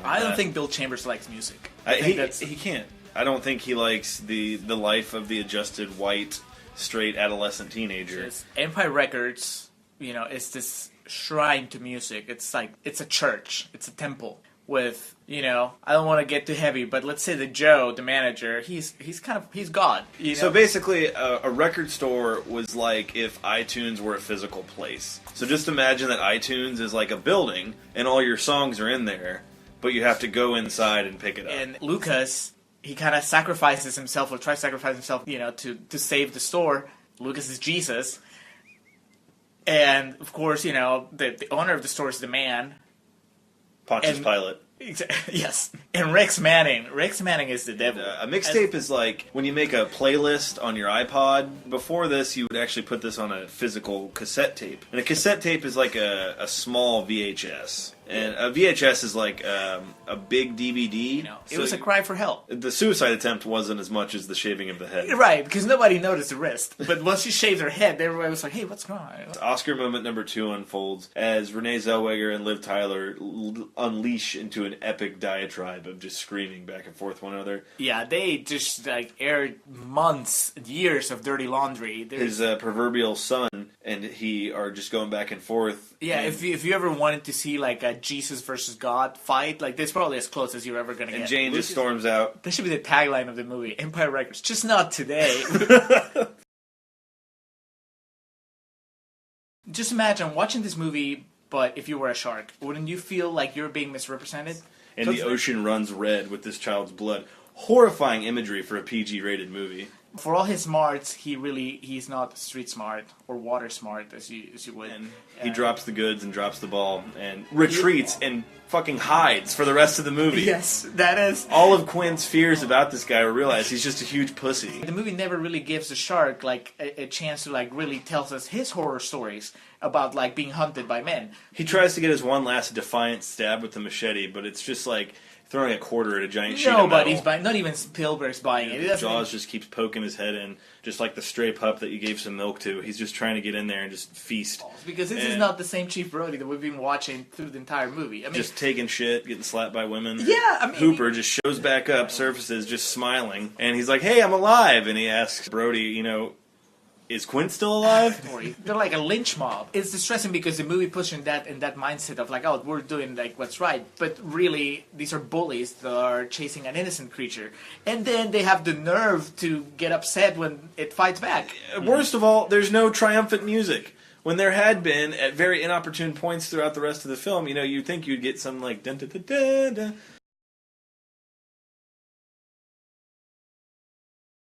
I don't think Bill Chambers likes music. He can't. I don't think he likes the life of the adjusted white straight adolescent teenager. Just Empire Records, is this shrine to music. It's like it's a church, it's a temple with I don't want to get too heavy, but let's say the Joe, the manager, he's God. So basically, a record store was like if iTunes were a physical place. So just imagine that iTunes is like a building, and all your songs are in there, but you have to go inside and pick it up. And Lucas, he kind of sacrifices himself, or tries to sacrifice himself, to save the store. Lucas is Jesus. And, of course, the owner of the store is the man. Pontius Pilate. Yes. And Rex Manning. Rex Manning is the devil. A mixtape is like when you make a playlist on your iPod. Before this, you would actually put this on a physical cassette tape. And a cassette tape is like a small VHS. And a VHS is like a big DVD. It was a cry for help. The suicide attempt wasn't as much as the shaving of the head. Right, because nobody noticed the wrist. But once she shaved her head, everybody was like, hey, what's going on? Oscar moment number 2 unfolds as Renee Zellweger and Liv Tyler unleash into an epic diatribe of just screaming back and forth one another. Yeah, they just aired months, years of dirty laundry. His proverbial son and he are just going back and forth. Yeah, if you ever wanted to see like a Jesus versus God fight, like this, probably as close as you're ever going to get. And Jane just storms out. That should be the tagline of the movie, Empire Records. Just not today. Just imagine watching this movie, but if you were a shark, wouldn't you feel like you're being misrepresented? And the ocean runs red with this child's blood. Horrifying imagery for a PG-rated movie. For all his smarts, he's not street smart or water smart as you would. And he drops the goods and drops the ball and retreats and fucking hides for the rest of the movie. Yes, that is. All of Quinn's fears about this guy are realized. He's just a huge pussy. The movie never really gives the shark like a chance to like really tell us his horror stories about like being hunted by men. He tries to get his one last defiant stab with the machete, but it's just like throwing a quarter at a giant sheet of metal. Nobody's buying. Not even Spielberg's buying it. Jaws just keeps poking his head in, just like the stray pup that you gave some milk to. He's just trying to get in there and just feast. Because this is not the same Chief Brody that we've been watching through the entire movie. I mean, just taking shit, getting slapped by women. Yeah, I mean, Hooper just shows back up, surfaces, just smiling, and he's like, "Hey, I'm alive." And he asks Brody, is Quinn still alive? They're like a lynch mob. It's distressing because the movie puts in that mindset of like, oh, we're doing like what's right, but really these are bullies that are chasing an innocent creature, and then they have the nerve to get upset when it fights back. Worst of all, there's no triumphant music. When there had been at very inopportune points throughout the rest of the film, you'd think you'd get some like dun dun dun dun dun.